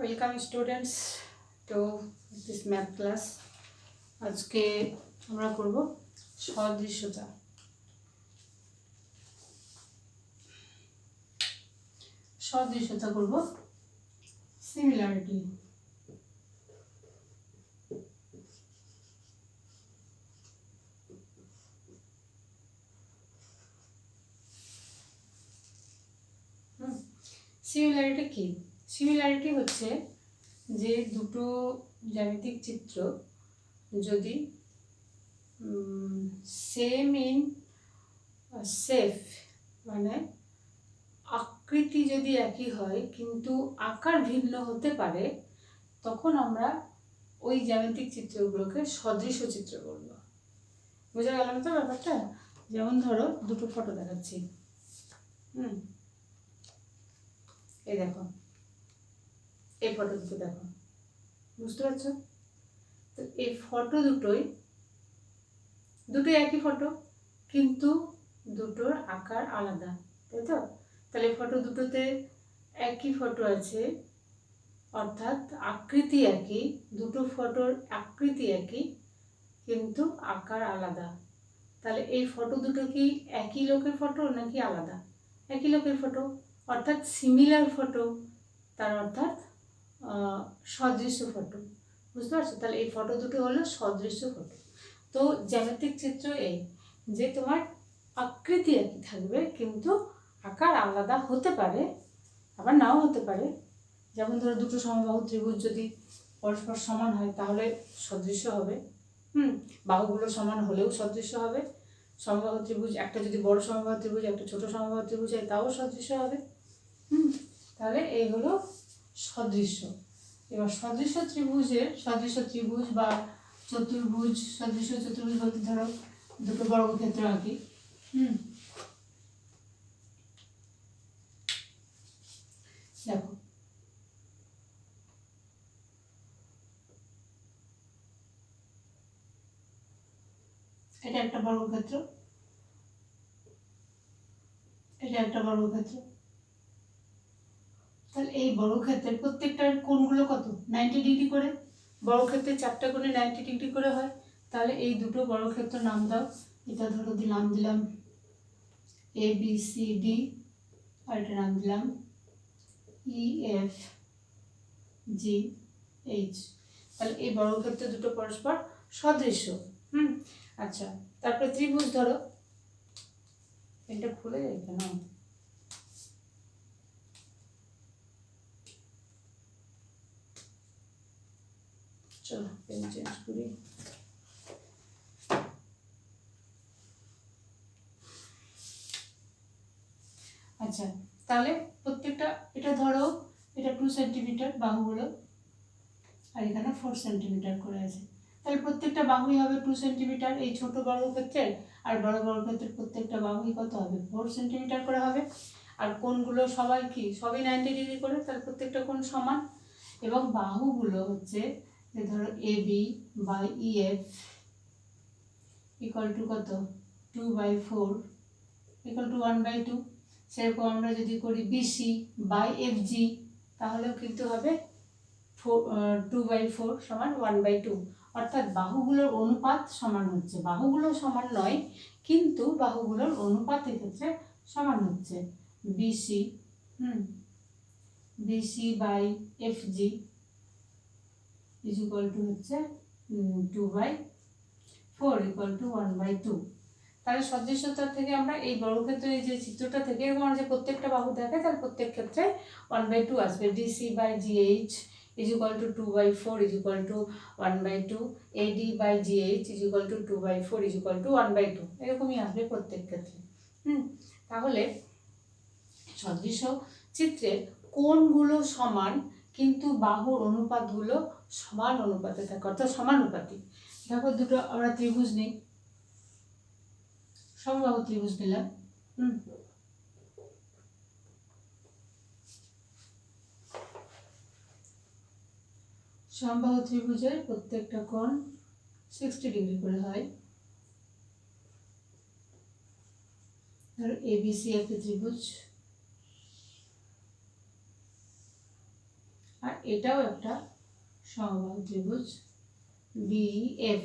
Welcome students to this math class. আজকে আমরা করব সদৃশ্যতা। সদৃশ্যতা করব সিমিলারিটি। সিমিলারিটি কি? সিমিলারিটি হচ্ছে যে দুটো জ্যামিতিক চিত্র যদি সেম ইন শেপ মানে আকৃতি যদি একই হয় কিন্তু আকার ভিন্ন হতে পারে, তখন আমরা ওই জ্যামিতিক চিত্রগুলোকে সদৃশ্য চিত্র বলব। বোঝা গেল না তো ব্যাপারটা? যেমন ধরো দুটো ফটো দেখাচ্ছি। এই দেখো, এই ফটো দুটো দেখো, বুঝতে পারছো? তো এই ফটো দুটোই একই ফটো, কিন্তু দুটোর আকার আলাদা, তাই তো? তাহলে ফটো দুটোতে একই ফটো আছে, অর্থাৎ আকৃতি একই, দুটো ফটোর আকৃতি একই কিন্তু আকার আলাদা। তাহলে এই ফটো দুটো কি একই লোকের ফটো নাকি আলাদা? একই লোকের ফটো, অর্থাৎ সিমিলার ফটো, তার অর্থাৎ সদৃশ্য ফটো। বুঝতে পারছো? তাহলে এই ফটো দুটো হলো সদৃশ্য ফটো। তো জ্যামিতিক চিত্র এই যে তোমার আকৃতি একই থাকবে কিন্তু আকার আলাদা হতে পারে, আবার নাও হতে পারে। যেমন ধরো দুটো সমবাহু ত্রিভুজ যদি পরস্পর সমান হয় তাহলে সদৃশ্য হবে। বাহুগুলো সমান হলেও সদৃশ্য হবে। সমবাহু ত্রিভুজ একটা যদি বড় সমবাহু ত্রিভুজ একটা ছোট সমবাহু ত্রিভুজ হয় তাও সদৃশ্য হবে। তাহলে এই হলো সদৃশ্য। এবার সদৃশ্য ত্রিভুজ বা চতুর্ভুজ, সদৃশ্য চতুর্ভুজ বলতে ধরো দুটো বর্গক্ষেত্র আঁকি। দেখো, এটা একটা বর্গক্ষেত্র, এটা একটা বর্গক্ষেত্র। তাহলে এই বর্গক্ষেত্রের প্রত্যেকটার কোণগুলো কত? 90 ডিগ্রি করে। বর্গক্ষেত্রের চারটা কোণে 90 ডিগ্রি করে হয়। তাহলে এই দুটো বর্গক্ষেত্র নাম দাও। এটা ধরো দিলাম এ বি সি ডি, আর এটা নাম দিলাম ই এফ জি এইচ। তাহলে এই বর্গক্ষেত্র দুটো পরস্পর সদৃশ্য। আচ্ছা, তারপরে ত্রিভুজ ধরো, এটা খুলে যায় কেন? চলো পেন চেঞ্জ করি। আচ্ছা, তাহলে প্রত্যেকটা, এটা ধরো এটা 2 সেন্টিমিটার বাহুগুলো, আর এখানে 4 সেন্টিমিটার করে আছে। তাহলে প্রত্যেকটা বাহুই হবে 2 সেন্টিমিটার এই ছোট বর্গক্ষেত্রের, আর বড় বর্গক্ষেত্রের প্রত্যেকটা বাহুই কত হবে? 4 সেন্টিমিটার করে হবে। আর কোণগুলো সবাই কি? সবই 90 ডিগ্রি করে, তাহলে প্রত্যেকটা কোণ সমান। এবং বাহুগুলো হচ্ছে যে ধরো A B by E F equal to কত? 2/4 ইকুয়াল টু 1/2। সেরকম আমরা যদি করি বিসি বাই এফ জি, তাহলেও কিন্তু হবে 2/4 সমান 1/2। অর্থাৎ বাহুগুলোর অনুপাত সমান হচ্ছে, বাহুগুলো সমান নয় কিন্তু বাহুগুলোর অনুপাত এক্ষেত্রে সমান হচ্ছে। BC BC by F G is equal to হচ্ছে 2/4 ইকুয়াল টু 1/2। তাহলে সদৃশ্যতা থেকে আমরা এই বর্গক্ষেত্রের যে চিত্রটা থেকে এরকম যে প্রত্যেকটা বাহু দেখে, তাহলে প্রত্যেক ক্ষেত্রে 1/2 আসবে। DC by GH is equal to 2/4 is equal to 1/2, AD by GH is equal to 2/4 is equal to 1/2, এরকমই আসবে প্রত্যেক ক্ষেত্রে। তাহলে সদৃশ্য চিত্রের কোণগুলো সমান কিন্তু বাহুর অনুপাতগুলো সমান অনুপাতে থাকে, অর্থাৎ সমানুপাতিক। দেখো দুটো আমরা ত্রিভুজ নিই, সমবাহু ত্রিভুজ নিলাম। সমবাহু ত্রিভুজের প্রত্যেকটা কোণ 60 ডিগ্রি করে হয়। ধরো এবিসি একটা ত্রিভুজ, আর এটাও একটা সমবাহু ত্রিভুজ BF।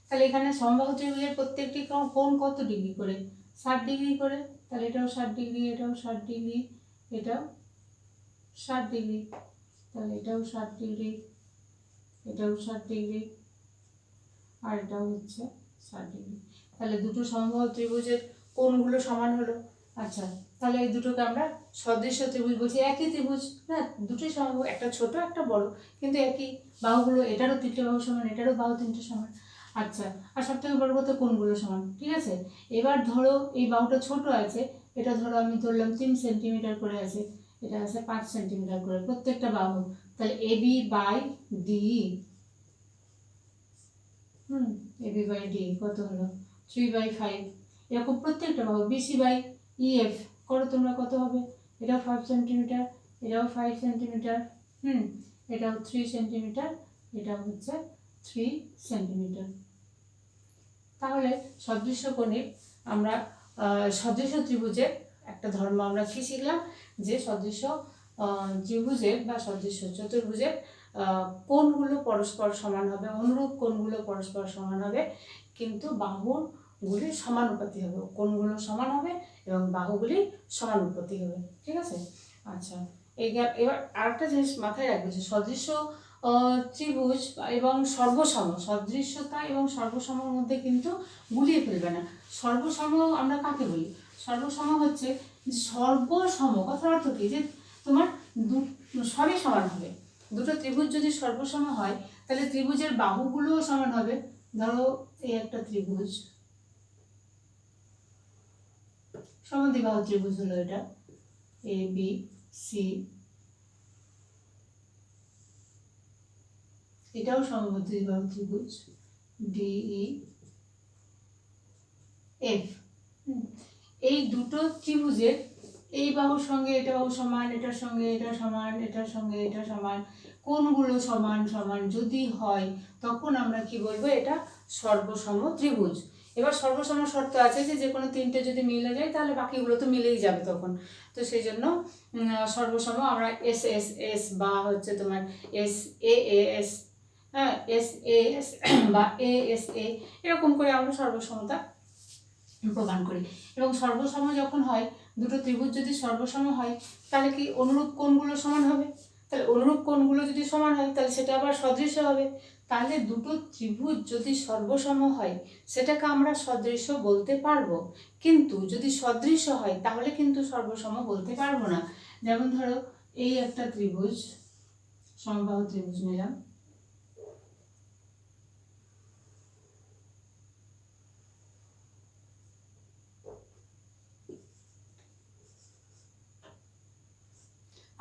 তাহলে এখানে সমবাহু ত্রিভুজের প্রত্যেকটি কোণ কত ডিগ্রি করে? 60 ডিগ্রি করে। তাহলে এটাও 60 ডিগ্রি, এটাও 60 ডিগ্রি, এটাও 60 ডিগ্রি, তাহলে এটাও 60 ডিগ্রি, এটাও 60 ডিগ্রি, আর এটাও হচ্ছে 60 ডিগ্রি। তাহলে দুটো সমবাহু ত্রিভুজের কোণগুলো সমান হলো। আচ্ছা, তাহলে এই দুটোকে আমরা সদৃশ্য ত্রিভুজ বলছি। একই ত্রিভুজ না, দুটোই সমবাহু, একটা ছোট একটা বড়, কিন্তু একই বাহুগুলো, এটারও 3টে বাহু সমান, এটারও বাহু 3টে সমান। আচ্ছা, আর সব থেকে বড় কথা কোণগুলো সমান, ঠিক আছে। এবার ধরো এই বাহুটা ছোট আছে, এটা ধরো আমি ধরলাম 3 সেন্টিমিটার করে আছে, এটা আছে 5 সেন্টিমিটার করে প্রত্যেকটা বাহু। তাহলে AB by DE, AB by DE কত হলো? 3/5। এরকম প্রত্যেকটা বাহু। BC বাই EF করো তোমরা, কত হবে? এটাও 5 সেন্টিমিটার, এটাও 5 সেন্টিমিটার, এটাও 3 সেন্টিমিটার, এটা হচ্ছে 3 সেন্টিমিটার। তাহলে সদৃশ্য কোণের আমরা সদৃশ্য ত্রিভুজের একটা ধর্ম আমরা কি শিখলাম, যে সদৃশ্য ত্রিভুজের বা সদৃশ্য চতুর্ভুজের কোণগুলো পরস্পর সমান হবে, অনুরূপ কোণগুলো পরস্পর সমান হবে, কিন্তু বাহুগুলি সমানুপাতি হবে। কোণগুলো সমান হবে এবং বাহুগুলি সমানুপাতি হবে, ঠিক আছে। আচ্ছা, এবার আরেকটা জিনিস মাথায় রাখবে, যে সদৃশ্য ত্রিভুজ এবং সর্বসম, সদৃশ্যতা এবং সর্বসমর মধ্যে কিন্তু গুলিয়ে ফেলবে না। সর্বসম আমরা কাকে বলি? সর্বসম হচ্ছে সর্বসম, কথার অর্থ কি, যে তোমার সবই সমান হবে। দুটো ত্রিভুজ যদি সর্বসম হয়, তাহলে ত্রিভুজের বাহুগুলোও সমান হবে। ধরো এই একটা ত্রিভুজ, সমদ্বিবাহু ত্রিভুজ হলো এটা, ABC, এটাও সমদ্বিবাহু ত্রিভুজ DEF। এই দুটো ত্রিভুজের এই বাহুর সঙ্গে এটা বাহু সমান, এটার সঙ্গে এটা সমান, এটার সঙ্গে এটা সমান, কোণগুলো সমান সমান যদি হয়, তখন আমরা কি বলবো? এটা সর্বসম ত্রিভুজ। এবার সর্বসম শর্ত আছে যে যে কোনো 3টে যদি মিলে যায়, তাহলে বাকিগুলো তো মিলেই যাবে তখন। তো সেই জন্য সর্বসম আমরা SSS বা হচ্ছে তোমার SAAS, হ্যাঁ, SAS বা ASA, এরকম করে আমরা সর্বসমতা প্রদান করি। এবং সর্বসম যখন হয়, দুটো ত্রিভুজ যদি সর্বসম হয়, তাহলে কি অনুরূপ কোণগুলো সমান হবে। তাহলে অনুরূপ কোণগুলো যদি সমান হয়, তাহলে সেটা আবার সদৃশ্য হবে। তাহলে দুটো ত্রিভুজ যদি সর্বসম হয়, সেটাকে আমরা সদৃশ্য বলতে পারবো। কিন্তু যদি সদৃশ্য হয়, তাহলে কিন্তু সর্বসম বলতে পারবো না। যেমন ধরো এই একটা ত্রিভুজ, সমবাহু ত্রিভুজ নিলাম,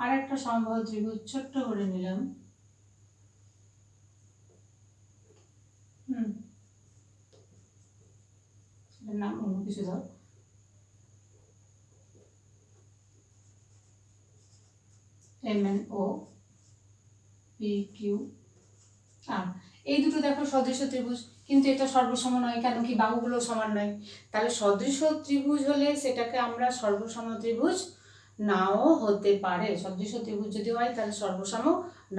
আর একটা সমবাহু ত্রিভুজ ছোট্ট করে নিলাম, নাম অন্য কিছু দাও, MNOPQR। এই দুটো দেখো সদৃশ্য ত্রিভুজ, কিন্তু এটা সর্বসম নয়। কেন? কি বাহুগুলো সমান নয়। তাহলে সদৃশ্য ত্রিভুজ হলে সেটাকে আমরা সর্বসম ত্রিভুজ নাও হতে পারে। সদৃশ্য ত্রিভুজ যদি হয়, তাহলে সর্বসম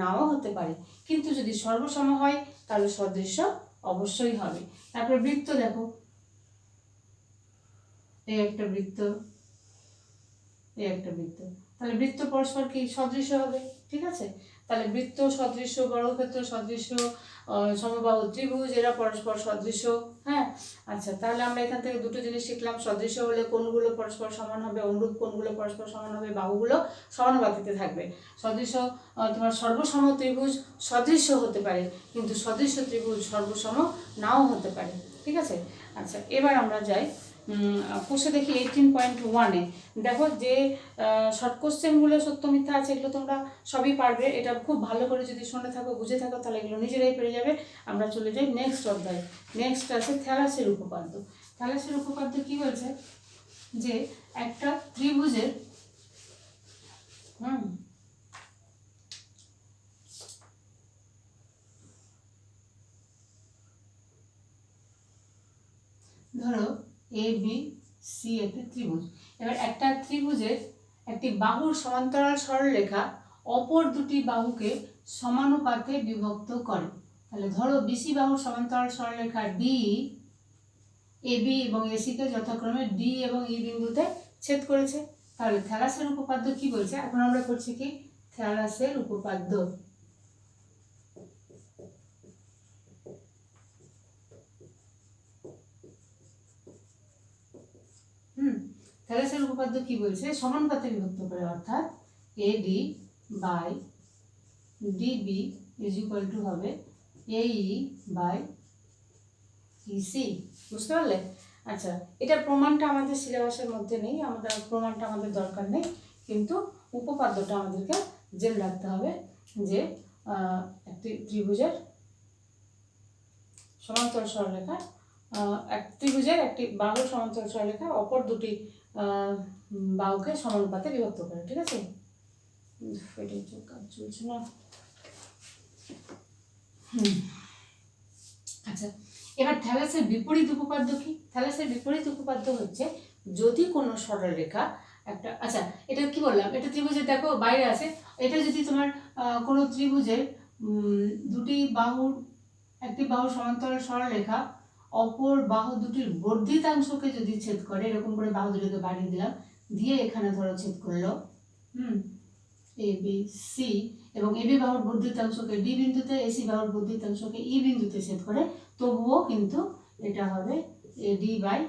নাও হতে পারে, কিন্তু যদি সর্বসম হয়, তাহলে সদৃশ্য অবশ্যই হবে। তারপর বৃত্ত দেখো, এই একটা বৃত্ত, এই একটা বৃত্ত, তাহলে বৃত্ত পরস্পর কি সদৃশ্য হবে, ঠিক আছে। তাহলে বৃত্ত সদৃশ্য, বর্গক্ষেত্র সদৃশ্য, সমবাহু ত্রিভুজ এরা পরস্পর সদৃশ্য, হ্যাঁ। আচ্ছা, তাহলে আমরা এখান থেকে দুটো জিনিস শিখলাম। সদৃশ্য হলে কোণগুলো পরস্পর সমান হবে, অনুরূপ কোণগুলো পরস্পর সমান হবে, বাহুগুলো সমানুপাতিতে থাকবে। সদৃশ্য তোমার সর্বসম ত্রিভুজ সদৃশ্য হতে পারে, কিন্তু সদৃশ্য ত্রিভুজ সর্বসম নাও হতে পারে, ঠিক আছে। আচ্ছা, এবার আমরা যাই কোষে দেখি 18.1-এ। দেখো যে শর্ট কোশ্চেনগুলো সত্য মিথ্যা আছে, এগুলো তোমরা সবই পারবে। এটা খুব ভালো করে যদি শুনে থাকো, বুঝে থাকো, তাহলে এগুলো নিজেরাই পেরে যাবে। আমরা চলে যাই নেক্সট অধ্যায়। নেক্সট আছে থ্যালাসের উপপাদ্য। থ্যালাসের উপপাদ্য কি বলছে, যে একটা ত্রিভুজের ধরো ABC একটি ত্রিভুজ। এবার একটা ত্রিভুজের একটি বাহুর সমান্তরাল সরলরেখা অপর দুটি বাহুকে সমানুপাতে বিভক্ত করে। তাহলে ধরো বিসি বাহুর সমান্তরাল সরলরেখা ডি এবি এবং এসিকে যথাক্রমে ডি এবং ই বিন্দুতে ছেদ করেছে। তাহলে থ্যালাসের উপপাদ্য কি বলছে? এখন আমরা করছি কি থ্যালাসের উপপাদ্য। থ্যালাসের উপপাদ্য কি বলছে? সমানুপাতে বিভক্ত করে, অর্থাৎ AD by DB is equal to হবে এই বাই ইসি। বুঝতে পারলে? আচ্ছা, এটা প্রমাণটা আমাদের সিলেবাসের মধ্যে নেই, প্রমাণটা আমাদের দরকার নেই, কিন্তু উপপাদ্যটা আমাদেরকে জেনে রাখতে হবে যে একটি ত্রিভুজের সমান্তরাল সরলরেখা, ত্রিভুজের একটি বাহু সমান্তরাল সরলরেখা অপর দুটি বাহুকে সমানুপাতে বিভক্ত করে। ঠিক আছে? এটা কাজ চলছে না। আচ্ছা, এবার থ্যালাসের বিপরীত উপপাদ্য কি? থ্যালাসের বিপরীত উপপাদ্য হচ্ছে যদি কোনো সরলরেখা একটা, আচ্ছা এটা কি বললাম, এটা ত্রিভুজের দেখো বাইরে আছে, এটা যদি তোমার কোনো ত্রিভুজের দুটি বাহুর একটি বাহু সমান্তরাল সরলরেখা অপর বাহু দুটির বর্ধিতাংশকে যদি ছেদ করে, এরকম করে বাহু দুটিকে বাড়িয়ে দিলাম, দিয়ে এখানে ধরো ছেদ করলো এ বি সি, এবং এবি বাহুর বর্ধিতাংশকে ডি বিন্দুতে, এসি বাহুর বর্ধিতাংশকে ই বিন্দুতে ছেদ করে, তবুও কিন্তু এটা হবে AD by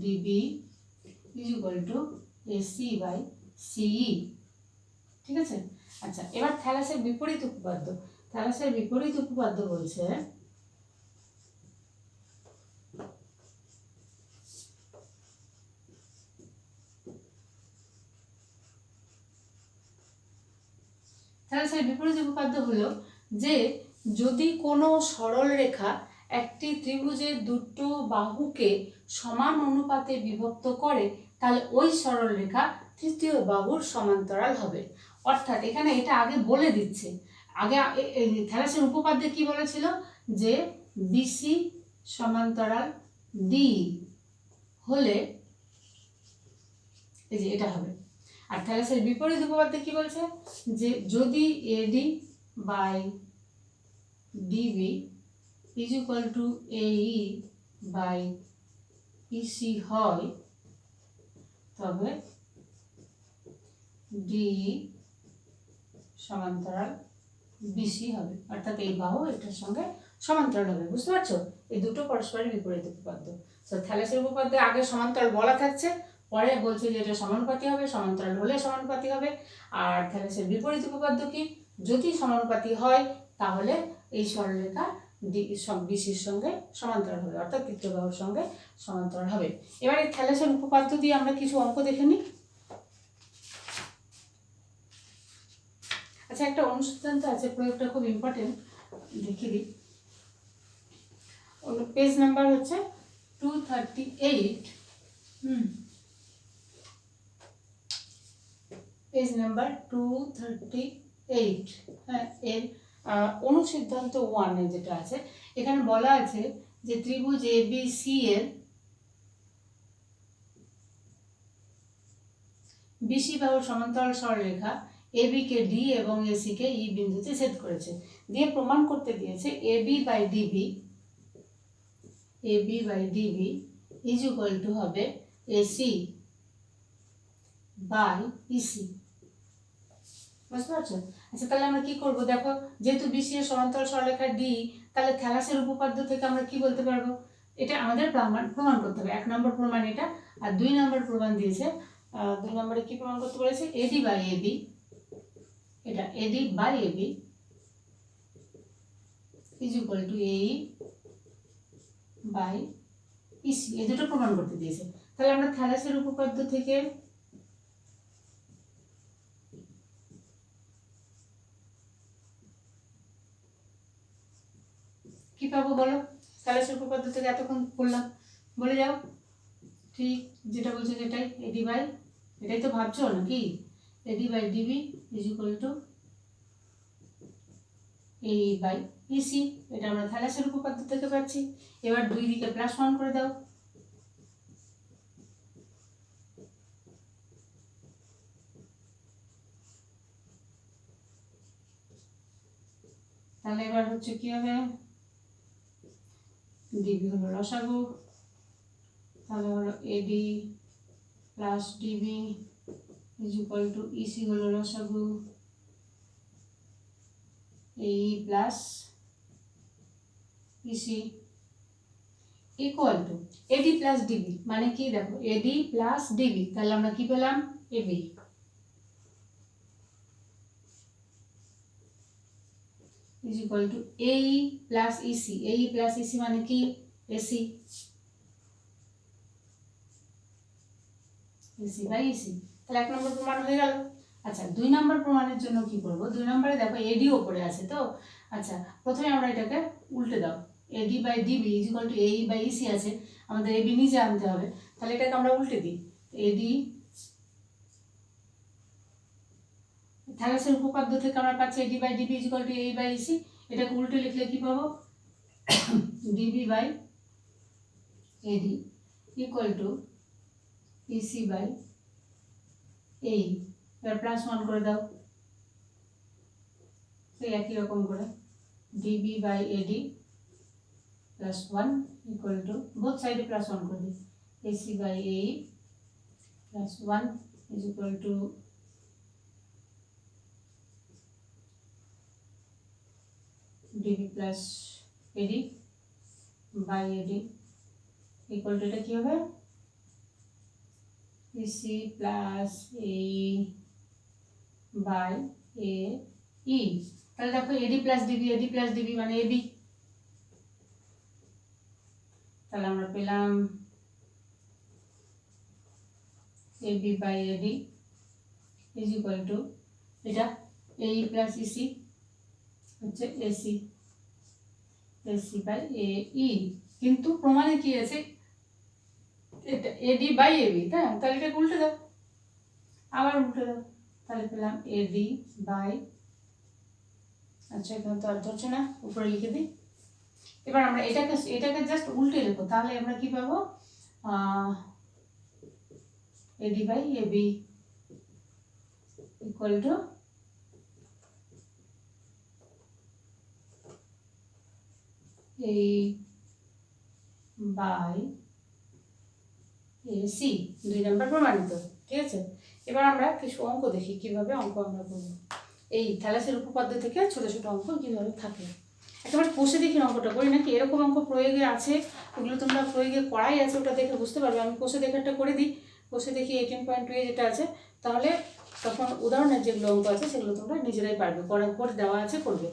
DB is equal to AC by CE. ঠিক আছে? আচ্ছা, এবার থ্যালাসের বিপরীত উপপাদ্য। থ্যালাসের বিপরীত উপপাদ্য বলছে থ্যালাসের বিপরীত উপপাদ্য হলো যে যদি কোনো সরল রেখা একটি ত্রিভুজের দুটো বাহুকে সমান অনুপাতে বিভক্ত করে, তাহলে ওই সরল রেখা তৃতীয় বাহুর সমান্তরাল হবে। অর্থাৎ এখানে এটা আগে বলে দিচ্ছে, আগে থ্যালাসের উপপাদ্যে কি বলেছিল যে বিসি সমান্তরাল ডি হলে এই যে এটা হবে। আর থ্যালাসের বিপরীত উপপাদ্যে কি বলছে যে যদি AD by DB is equal to AE by EC হয়, তবে ডি সমান্তরাল বিসি হবে, অর্থাৎ এই বাহু এটার সঙ্গে সমান্তরাল হবে। বুঝতে পারছো? এই দুটো পরস্পরের বিপরীত উপপাদ্য। তো থ্যালাসের উপপাদ্যে আগে সমান্তরাল বলা থাকছে, পরে বলছে যে এটা সমানুপাতি হবে, সমান্তরাল হলে সমানুপাতি হবে। আর থ্যালাসের বিপরীত উপপাদ্য কি? যদি সমানুপাতি হয় তাহলে এই সরলরেখা বিসির সঙ্গে সমান্তরাল হবে, অর্থাৎ তৃতীয় বাহুর সঙ্গে সমান্তরাল হবে। এবার এই থ্যালাসের উপপাদ্য দিয়ে আমরা কিছু অঙ্ক দেখে নিই। আচ্ছা, একটা অনুসন্ধান তো আছে, প্রয়োগটা খুব ইম্পর্টেন্ট, দেখিয়ে দিই। পেজ নাম্বার হচ্ছে 238। Page number 238। হ্যাঁ, এর অনুসিদ্ধান্ত 1 যেটা আছে, এখানে বলা আছে যে ত্রিভুজ এবিসি এর বিসি বাহুর সমান্তরাল সরলরেখা এবি কে ডি এবং এসি কে ই বিন্দুতে ছেদ করেছে, দিয়ে প্রমাণ করতে দিয়েছে AB by DB is equal to হবে এসি বাই ইসি। বুঝতে পারছো? আচ্ছা, তাহলে আমরা কি করব? দেখো, যেহেতু বিসি এর সমান্তরাল সরলরেখা ডি, তাহলে থ্যালাসের উপপাদ্য থেকে আমরা কি বলতে পারবো? এটা আমাদের প্রমাণ করতে হবে। 1 নম্বর প্রমাণ এটা, আর 2 নম্বর প্রমাণ দিয়েছে। 2 নম্বরে কি প্রমাণ করতে বলেছে? এডি বাই এবি, এটা AD by AB is equal to AE by EC, এই দুটো প্রমাণ করতে দিয়েছে। তাহলে আমরা থ্যালাসের উপপাদ্য থেকে কি পাবো বলো? থ্যালাসের উপপাদ্য থেকে এতক্ষণ বললাম, বলে যাও। ঠিক যেটা বলছে সেটাই, এডি বাই, এটাই তো ভাবছো নাকি? AD by DB is equal to AE by EC, এটা আমরা থ্যালাসের উপপাদ্য থেকে পাচ্ছি। এবার দুই দিকে +1 করে দাও। তাহলে এবার হচ্ছে কি হবে, ডিবি হলো লসাগু, তাহলে হলো এডি plus DB is equal to EC হলো লসাগু, এই plus EC equal to eddy plus DB মানে কি, দেখো এডি প্লাস ডিবি, তাহলে আমরা কি পেলাম, এবি ইজ ইকুয়াল টু এই প্লাস ইসি, এই প্লাস ইসি মানে কি, এসি, এসি বাই ইসি। তাহলে 1 নম্বর প্রমাণ হয়ে গেল। আচ্ছা 2 নম্বর প্রমাণের জন্য কি করব, 2 নম্বরে দেখো এডি ওপরে আছে তো, আচ্ছা প্রথমে আমরা এটাকে উল্টে দাও, AD by DB is equal to AE by EC আছে, আমাদের এবি নিচে আনতে হবে, তাহলে এটাকে আমরা উল্টে দিই, এডি থ্যালাসের উপপাদ্য থেকে আমরা পাচ্ছি AD by DB is equal to AE by EC, এটাকে উল্টে লিখলে কি পাবো, DB by AD equal to EC by AE, এবার প্লাস 1 করে দাও, সেই একই রকম করে DB by AD plus 1 equal to both সাইডে প্লাস 1 করে দিই, AC by AE plus 1 is equal to DB plus AD by AD equal to, এটা কি হবে, EC plus AE by A E, তাহলে দেখো এডি প্লাস ডিবি মানে AB, তাহলে আমরা পেলাম AB by AD is equal to, এটা এই প্লাস ইসি হচ্ছে AC, AC by A E, কিন্তু প্রমাণে কি আছে, এটা এডি বাই এবি, তাহলে এটা উল্টে দাও, আবার উল্টে দাও, তাহলে পেলাম এডি বাই, আচ্ছা এখানে তো আর ধরছে না, উপরে লিখে দিই, এবার আমরা এটাকে জাস্ট উল্টে লিখবো, তাহলে আমরা কি পাবো, AD by AB equal to AE by AC, 2 number প্রমাণিত, ঠিক আছে। এবার আমরা কিছু অঙ্ক দেখি, কিভাবে অঙ্ক আমরা করব, এই থ্যালাসের উপপাদ্য থেকে ছোট ছোট অঙ্ক কিভাবে থাকে, একেবারে কষে দেখি অঙ্কটা করি নাকি, এরকম অঙ্ক প্রয়োগে আছে, ওগুলো তোমরা প্রয়োগে করাই আছে, ওটা দেখে বুঝতে পারবে, আমি কষে দেখাটা করে দিই, কষে দেখি 18.2 এ যেটা আছে, তাহলে তখন উদাহরণের যেগুলো অঙ্ক আছে সেগুলো তোমরা নিজেরাই পারবে, করার পর দেওয়া আছে করবে।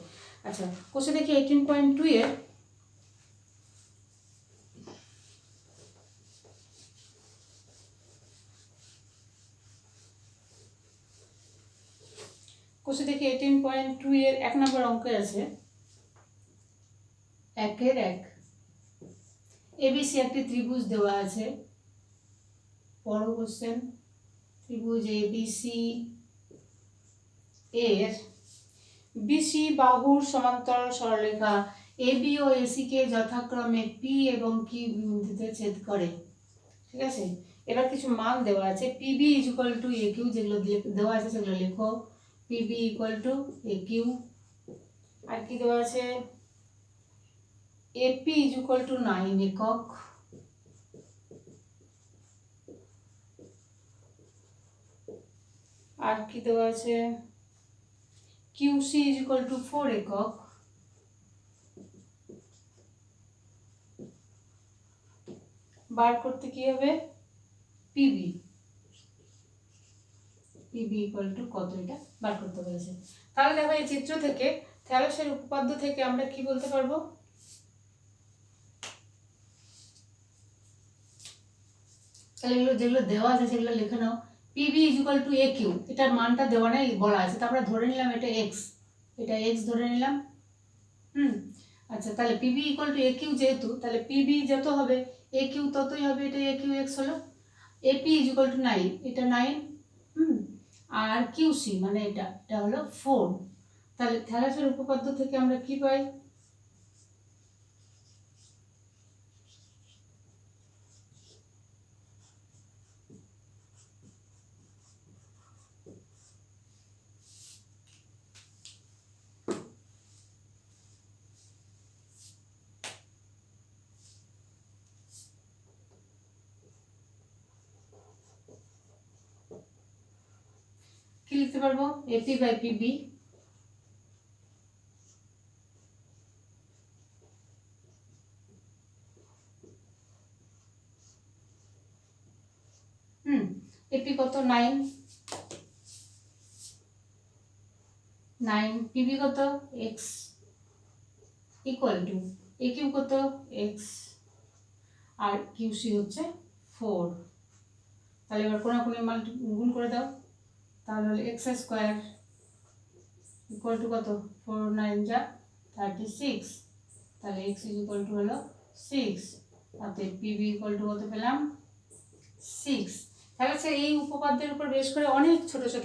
আচ্ছা কষে দেখি 18.2 এর কোষে দেখি 18.2 এর 1 নম্বর অঙ্কে আছে 1 এবিসি একটি ত্রিভুজ দেওয়া আছে, বড় কোশ্চেন, ত্রিভুজ এবিসি এর বিসি বাহুর সমান্তরাল সরলরেখা এবি ও এসি কে যথাক্রমে পি এবং কিউ বিন্দুতে ছেদ করে, ঠিক আছে। এবার কিছু মান দেওয়া আছে, PB is equal to A Q, যেগুলো দেওয়া আছে সেগুলো লেখো, PB equal to A Q, আর কি দেওয়া আছে, এপি ইজ ইকুয়াল টু 9 একক, আর কি দেওয়া আছে, কিউসি ইজ ইকুয়াল টু 4 একক, বার করতে কি হবে, পিবি, পিবি ইকুয়াল টু কত, এটা বার করতে বলেছে। তাহলে দেখো এই চিত্র থেকে থ্যালাসের উপপাদ্য থেকে আমরা কি বলতে পারবো, তাহলে এগুলো যেগুলো দেওয়া আছে সেগুলো লিখে নাও, PB is equal to A Q, এটার মানটা দেওয়া নেই, বলা আছে, তারপরে ধরে নিলাম এটা এক্স, এটা এক্স ধরে নিলাম, আচ্ছা তাহলে PB equal to A Q যেহেতু, তাহলে পিবি যত হবে এ কিউ ততই হবে, এটা এ কিউ এক্স হলো, এপি ইজ ইকুয়াল টু 9, এটা 9, আর কিউসি মানে এটা হলো 4, তাহলে থ্যালাসের উপপাদ্য থেকে আমরা কি পাই, লিখতে পারবো এপি বাই পিবি এপি কত 9 পিবি কত x equal to A Q কত এক্স আর কিউসি হচ্ছে 4। তাহলে এবার কোনাকুনি গুণ করে দাও, তাহলে হলো এক্স স্কোয়ার ইকুয়াল টু কত 4 9 যা 36, তাহলে এক্স ইকুয়াল টু হলো 6, অতএব পিবি ইকুয়াল টু কত পেলাম 6। তাহলে সে এই উপপাদ্যের উপর বেশ করে অনেক ছোট ছোট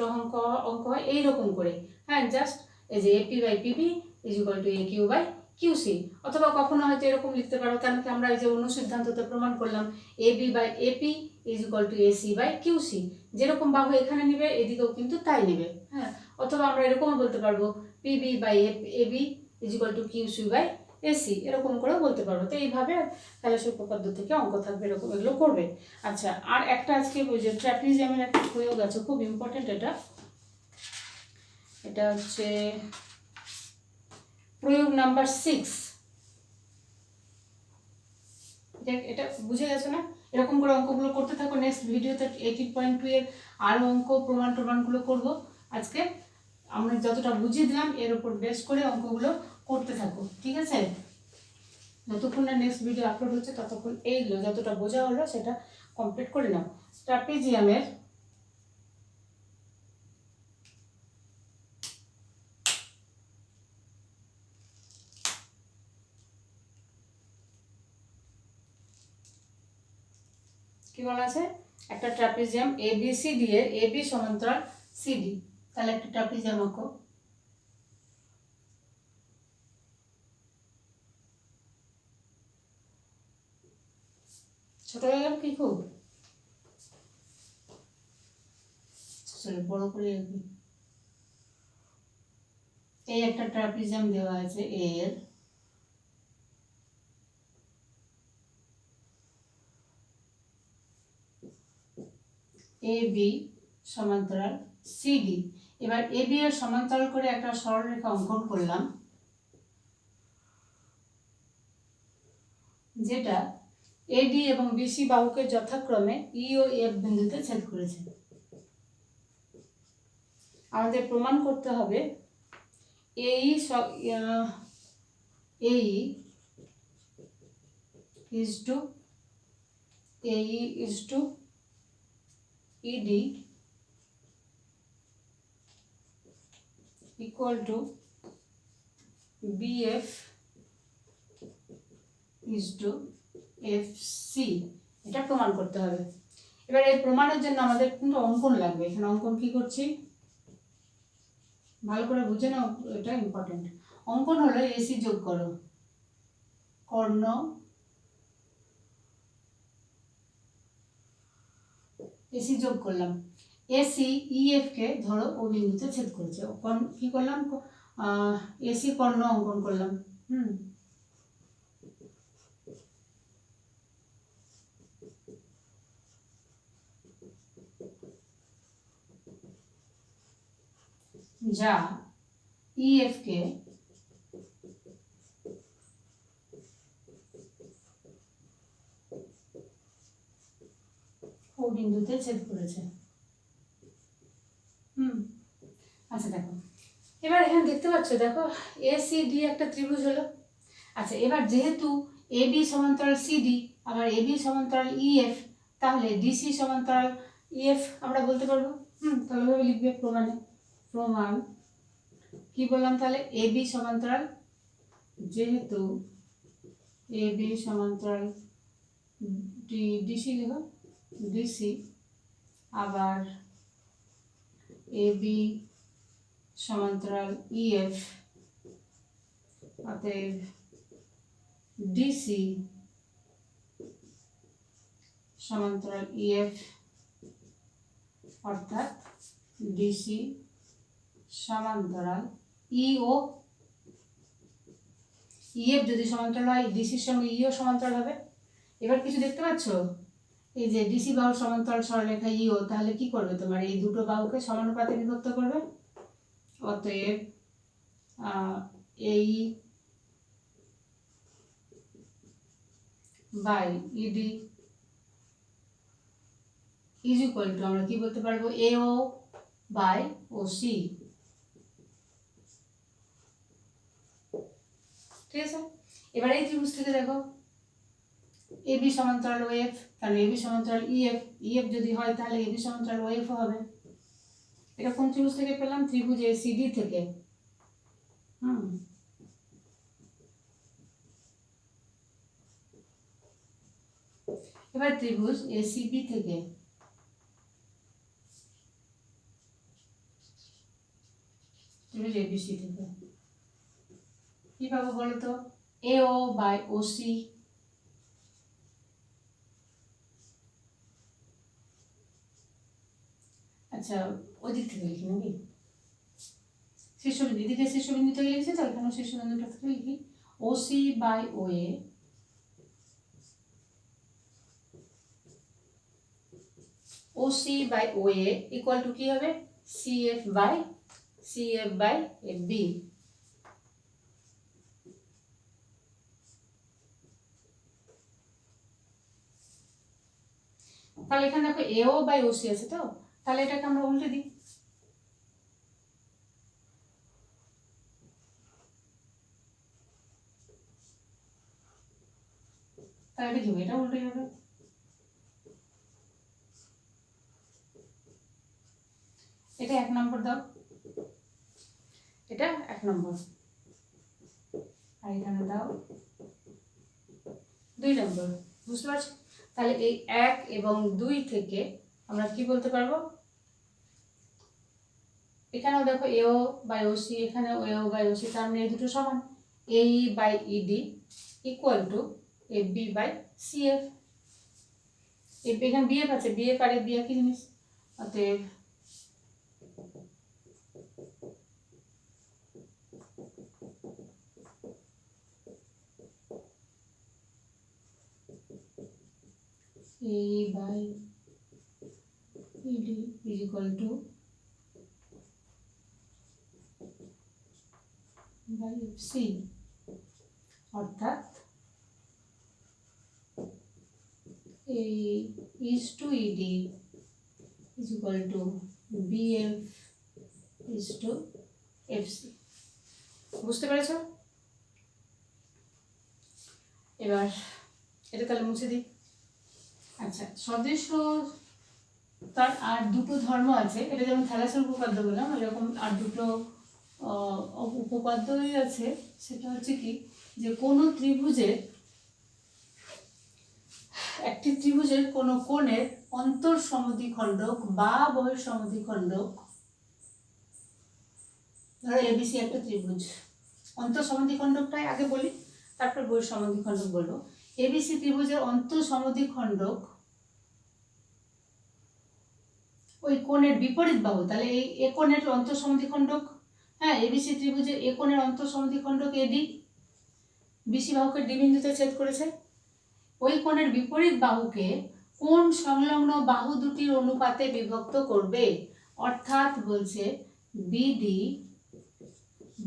অঙ্ক হয় এইরকম করে। হ্যাঁ, জাস্ট এই যে AP by PB is equal to A Q by QC, অথবা কখনো হয়তো এরকম লিখতে পারো, কেন কি আমরা এই যে অনুসিদ্ধান্ততে প্রমাণ করলাম AB by AP is equal to AC by QC, যেরকম বাহু এখানে নেবে এদিকেও কিন্তু তাই নেবে। হ্যাঁ, অথবা আমরা এরকমও বলতে পারবো PB by AB is equal to QC by AC, এরকম করেও বলতে পারবো। তো এইভাবে তাহলে সেই উপপাদ্য থেকে অঙ্ক থাকবে, এরকম এগুলো করবে। আচ্ছা, আর একটা আজকে ওই যে ট্র্যাপিজিয়ামের একটা প্রয়োগ আছে, খুব ইম্পর্টেন্ট। এটা হচ্ছে প্রয়োগ নাম্বার 6। এটা বুঝে গেছো না? এরকম করে অঙ্কগুলো করতে থাকো। নেক্সট ভিডিওতে 18.2 এর আরও অঙ্ক প্রমাণগুলো করবো। আজকে আমরা যতটা বুঝিয়ে দিলাম এর উপর বেস করে অঙ্কগুলো করতে থাকো, ঠিক আছে? যতক্ষণ না নেক্সট ভিডিও আপলোড হচ্ছে ততক্ষণ এইগুলো যতটা বোঝা হলো সেটা কমপ্লিট করে নাও। ট্র্যাপিজিয়ামের কি বলা আছে, একটা ট্র্যাপিজিয়াম এবিসিডি এর এবি সমান্তরাল সিডি। তাহলে একটা ট্র্যাপিজিয়াম আঁকো। ছোট হয়ে গেল কি খুব? বড় করে এই একটা ট্র্যাপিজিয়াম দেওয়া আছে এর এবি সমান্তরাল সিডি। এবার এবি এর সমান্তরাল করে একটা সরলরেখা অঙ্কন করলাম, যেটা এডি এবং বিসি বাহুকে যথাক্রমে ই ও এফ বিন্দুতে ছেদ করেছে। আমাদের প্রমাণ করতে হবে এই is to AE is to ED equal to BF is to FC, এটা প্রমাণ করতে হবে। এবার এই প্রমাণের জন্য আমাদের কিন্তু অঙ্কন লাগবে। এখানে অঙ্কন কি করছি ভালো করে বুঝে নাও, এটা ইম্পর্টেন্ট। অঙ্কন হলো এসি যোগ করো, কর্ণ এসি যোগ করলাম। এসি ইএফ কে ধরো ও বিন্দুতে ছেদ করেছে, কি করলাম এসি কর্ণ অঙ্কন করলাম। যা ইএফ কে ও বিন্দুতে ছেদ করেছে। আচ্ছা দেখো, এবার এখানে দেখতে পাচ্ছ, দেখো এসিডি একটা ত্রিভুজ হলো। আচ্ছা, এবার যেহেতু এবি সমান্তরাল সিডি আবার এবি সমান্তরাল ইএফ, তাহলে ডিসি সমান্তরাল ইএফ আমরা বলতে পারবো। তাহলে ওইভাবে লিখবে প্রমাণে। প্রমাণ কি বললাম তাহলে, এবি সমান্তরাল, যেহেতু এবি সমান্তরাল ডিসি লিখো, ডিসি আবার এবি সমান্তরাল ইএফ, অতএব ডিসি সমান্তরাল ইএফ, অর্থাৎ ডিসি সমান্তরাল ইও ইএফ যদি সমান্তরাল হয় ডিসির সঙ্গে ইও সমান্তরাল হবে। এবার কিছু দেখতে পাচ্ছ, এই যে ডিসি বাহুর সমান্তরাল সরলরেখা ইও, তাহলে কি করবে তোমার এই দুটো বাহুকে সমানুপাতে বিভক্ত করবে। অতএব AE by ED is equal to আমরা কি বলতে পারবো এও বাই ও সি। ঠিক আছে, এবার এই ত্রিভুজ থেকে দেখো এবি সমান্তরাল ওএফ, তাহলে এবি সমান্তরাল ইএফ, ইএফ যদি হয় তাহলে এবি সমান্তরাল ওএফ হবে। এটা কোন ত্রিভুজ থেকে পেলাম? ত্রিভুজ এসিডি থেকে। এবার ত্রিভুজ এসিবি থেকে, ত্রিভুজ এবিসি থেকে কি পাবো বলো তো? এও বাই ওসি। আচ্ছা, ওই দিক থেকে লিখি নাকি? শীর্ষবিন্দু, এদিকে শীর্ষবিন্দু থেকে লিখছি তো, এখানে শীর্ষবিন্দুটা থেকে লিখি OC by OA OC by OA equal to কি হবে? CF by B. তাহলে এখানে দেখো এও বাই ওসি আছে তো, তাহলে এটাকে আমরা উল্টে দিই। তাহলে এটা কি হবে? এটা উল্টে যাবে। এটা 1 নম্বর দাও, এটা 1 নম্বর, আর এখানে দাও 2 নম্বর। বুঝতে পারছো? তাহলে এই 1 এবং 2 থেকে আমরা কি বলতে পারবো? এখানেও দেখো এও বাই ওসি, এখানেও এও বাই ওসি, তার মানে এই দুটো সমান। AE by ED equal to F B by CF. এখানে বিএফ আছে, বিএফ আর এফ বি একই জিনিস। অতএব A by ED is equal to by FC, অর্থাৎ A is to ED is equal to BF is to FC। বুঝতে পেরেছো? এবার এটা তাহলে মুছে দিই। আচ্ছা, সদৃশ্য তার আর দুটো ধর্ম আছে, এটা যেমন থ্যালাসের উপপাদ্য বললাম, এরকম আর দুটো উপপাদ্যই আছে। সেটা হচ্ছে কি, যে কোনো ত্রিভুজের, একটি ত্রিভুজের কোনো কোণের অন্তঃসমদ্বিখণ্ডক বা বহিঃসমদ্বিখণ্ডক, ধরো এবিসি একটা ত্রিভুজ, অন্তঃসমদ্বিখণ্ডকটাই আগে বলি, তারপর বহিঃসমদ্বিখণ্ডক বলবো। এবিসি ত্রিভুজের অন্তঃসমদ্বিখণ্ডক ওই কোণের বিপরীত বাহু, তাহলে এই এ কোণের অন্তঃসমদ্বিখণ্ডক, হ্যাঁ, এবিসি ত্রিভুজের এ কোণের অন্তঃসমদ্বিখণ্ডক এডি, বিসি বাহুকে ডি বিন্দুতে ছেদ করেছে। ওই কোণের বিপরীত বাহুকে কোণ সংলগ্ন বাহু দুটির অনুপাতে বিভক্ত করবে। অর্থাৎ বলছে BD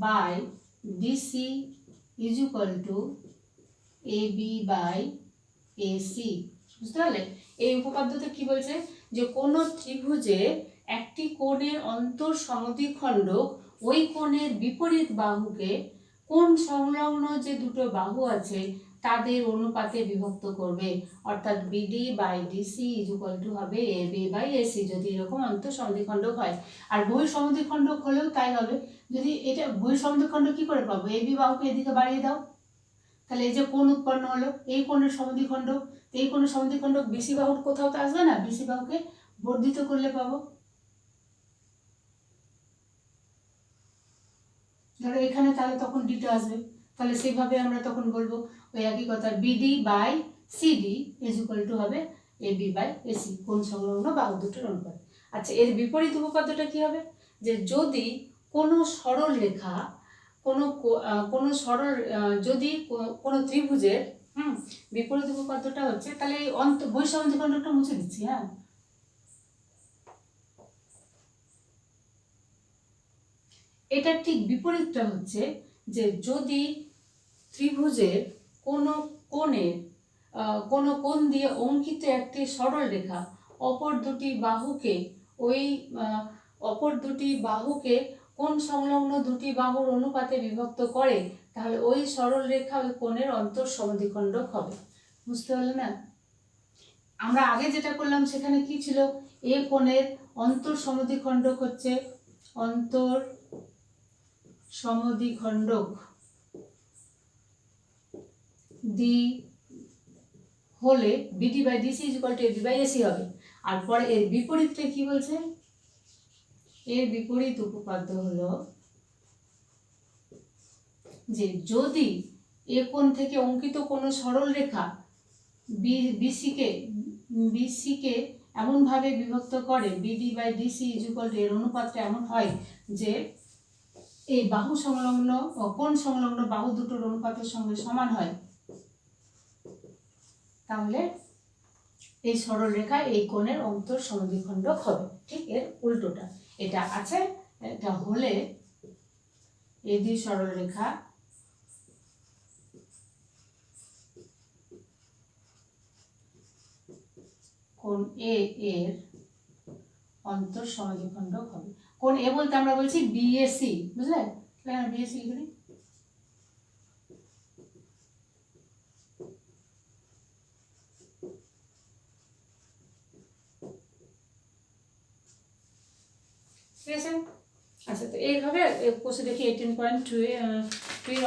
by DC is equal to AB by AC. বুঝতে পারলে? এই উপপাদ্যতে কি বলছে, যে কোনো ত্রিভুজে একটি কোণের অন্তঃসমদ্বিখণ্ডক ওই কোণের বিপরীত বাহুকে কোণ সংলগ্ন যে দুটো বাহু আছে তাদের অনুপাতে বিভক্ত করবে। অর্থাৎ BD by DC is equal to হবে এবি বাই এসি, যদি এরকম অন্তঃসমদ্বিখণ্ডক হয়। আর বহিঃসমদ্বিখণ্ডক হলেও তাই হবে। যদি এটা বহিঃসমদ্বিখণ্ডক কি করে পাবো? এবি বাহুকে এদিকে বাড়িয়ে দাও, তাহলে এই যে কোণ উৎপন্ন হলো, এই কোণের সমদ্বিখণ্ডক, এই কোণের সমদ্বিখণ্ডক বিসি বাহুর কোথাও তো আসবে না, বিসি বাহুকে বর্ধিত করলে পাবো। ধরো এখানে তাহলে তখন ডিটা আসবে, তাহলে সেইভাবে আমরা তখন বলবো ওই একই কথা, BD by CD is equal to হবে এবি বাই এসি, কোণ সংলগ্ন বাহু দুটোর অনুপাত। আচ্ছা, এর বিপরীত উপপাদ্যটা কি হবে, যে যদি কোনো সরল রেখা, কোনো সরল, যদি কোনো ত্রিভুজের বিপরীত উপপাদ্যটা হচ্ছে, তাহলে এই বৈষম্যখণ্ডটা মুছে দিচ্ছি। হ্যাঁ, এটার ঠিক বিপরীতটা হচ্ছে যে যদি ত্রিভুজের কোনো কোণের কোনো কোণ দিয়ে অঙ্কিত একটি সরল রেখা অপর দুটি বাহুকে ওই অপর দুটি বাহুকে কোণ সংলগ্ন দুটি বাহুর অনুপাতে বিভক্ত করে, তাহলে ওই সরল রেখা ওই কোণের অন্তঃসমদ্বিখণ্ডক হবে। বুঝতে পারলে না? আমরা আগে যেটা করলাম সেখানে কি ছিল, এ কোণের অন্তঃসমদ্বিখণ্ডক হচ্ছে অন্তঃসমদ্বিখণ্ডক ডি হলে BD by DC equal to AB by AC হবে। আর পরে এর বিপরীতটা কি বলছে, এর বিপরীত উপপাদ্য হলো যে যদি এ কোণ থেকে অঙ্কিত কোনো সরল রেখা বিসিকে এমনভাবে বিভক্ত করে BD by DC equal to এর অনুপাতটা এমন হয় যে এই বাহু সংলগ্ন কোণ সংলগ্ন বাহু দুটোর অনুপাতের সঙ্গে সমান হয়, তাহলে এই সরল রেখা এই কোণের অন্তঃসমদ্বিখণ্ডক হবে। ঠিক এর উল্টোটা এটা আছে, এটা হলে এই দুই সরল রেখা কোণ এ এর অন্তঃসমদ্বিখণ্ডক হবে। কোণ এ বলতে আমরা বলছি বিএসি, বুঝলে? বিএসি লিখে ঠিক আছে। আচ্ছা, তো এইভাবে কোষে দেখি 18.2 এর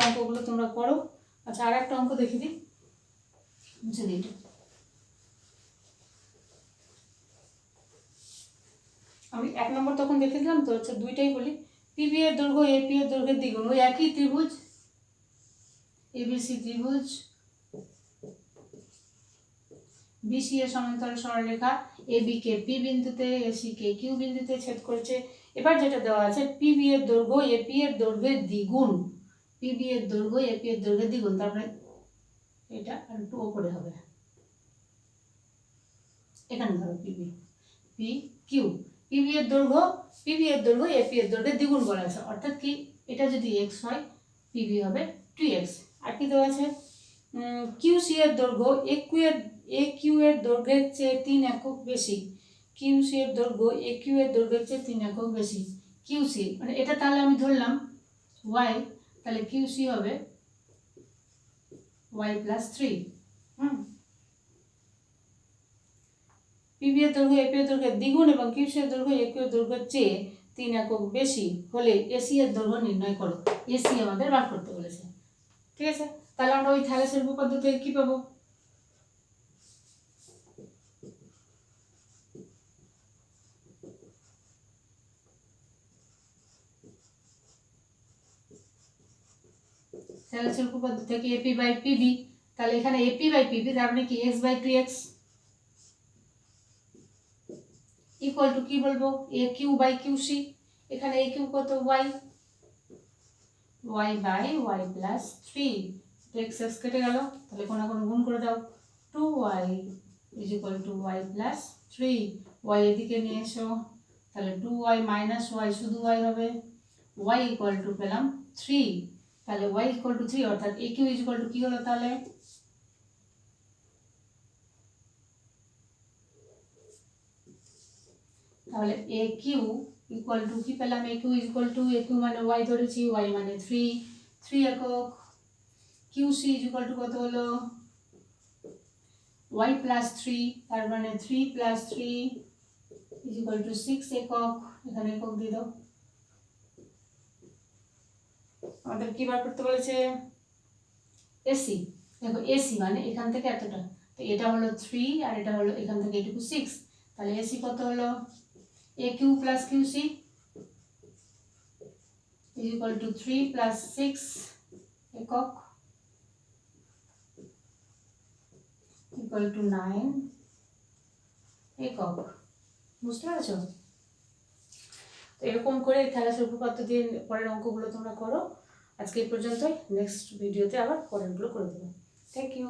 অঙ্কগুলো তোমরা করো। আচ্ছা, আর একটা অঙ্ক দেখি দিই, মুছে দিই। আমি 1 নম্বর তখন দেখে দিলাম, তো হচ্ছে দুইটাই বলি। পিবি এর দৈর্ঘ্য এপি এর দৈর্ঘ্যের দ্বিগুণ, ওই একই ত্রিভুজ এবিসি ত্রিভুজ বিসি এর সমান্তরাল সরলরেখা এবি কে পি বিন্দুতে এসি কে কিউ বিন্দুতে ছেদ করেছে। এবার যেটা দেওয়া আছে, পিবি এর দৈর্ঘ্য এপি এর দৈর্ঘ্যের দ্বিগুণ, পিবি এর দৈর্ঘ্য এপি এর দৈর্ঘ্যের দ্বিগুণ, তারপরে এটা আর একটু উপরে হবে, এখানে ধরো পিবি পি কিউ, পিবি এর দৈর্ঘ্য এপি এর দৈর্ঘ্যের দ্বিগুণ বলা আছে, অর্থাৎ কি এটা যদি এক্স হয় পিবি হবে 2x। আর কি দেওয়া আছে, কিউসি এর দৈর্ঘ্য একিউ এর দৈর্ঘ্যের চেয়ে 3 একক বেশি, কিউসি এর দৈর্ঘ্য একিউ এর দৈর্ঘ্যের চেয়ে 3 একক বেশি। কিউসি মানে এটা তাহলে আমি ধরলাম y, তাহলে কিউসি হবে y প্লাস 3। পিবি এর দৈর্ঘ্য এপি এর দৈর্ঘ্যের দ্বিগুণ এবং কিউসি এর দৈর্ঘ্য একিউ এর দৈর্ঘ্যের চেয়ে 3 একক বেশি হলে এসি এর দৈর্ঘ্য নির্ণয় করো। এসি আমাদের বার করতে বলেছে। ঠিক আছে, তাহলে আমরা ওই থ্যালেসের উপপাদ্য থেকে কি পাবো, থ্যালেসের উপপাদ্য থেকে এপি বাই পিবি, তাহলে এখানে এপি বাই পিবি তার মানে কি x by 2x equal to কি বলবো, এ কিউ বাই কিউসি, এখানে এ কিউ কত y, y by y plus 3, x x কেটে গেল, তাহলে কোনো গুণ করে দাও, 2y is equal to y plus 3, y এদিকে নিয়ে এসো, তাহলে 2y মাইনাস ওয়াই শুধু y হবে, y ইকুয়াল টু পেলাম 3, তাহলে y ইকুয়াল টু 3 অর্থাৎ A Q is equal to কি হলো, তাহলে এ কিউ ইকুয়াল টু কি পেলাম, A Q equal to A Q মানে y ধরেছি, y মানে 3 একক, কিউসি ইকুয়াল টু কত হলো y প্লাস 3, তার মানে 3 প্লাস 3 ইকুয়াল টু 6 একক, এখানে একক দিয়ে দাও। আমাদের কি বার করতে বলেছে, এসি, দেখো এসি মানে এখান থেকে এতটা, তো এটা হলো 3 আর এটা হলো এখান থেকে এটুকু 6, তাহলে এসি কত হলো, A Q plus QC is equal to 3 plus 6 একক equal to 9 একক। বুঝতে পেরেছো? তো এরকম করে থ্যালাসের উপপাদ্য দিয়ে পরের অঙ্কগুলো তোমরা করো। আজকে এই পর্যন্তই, নেক্সট ভিডিওতে আবার পরেরগুলো করে দেবো। Thank you.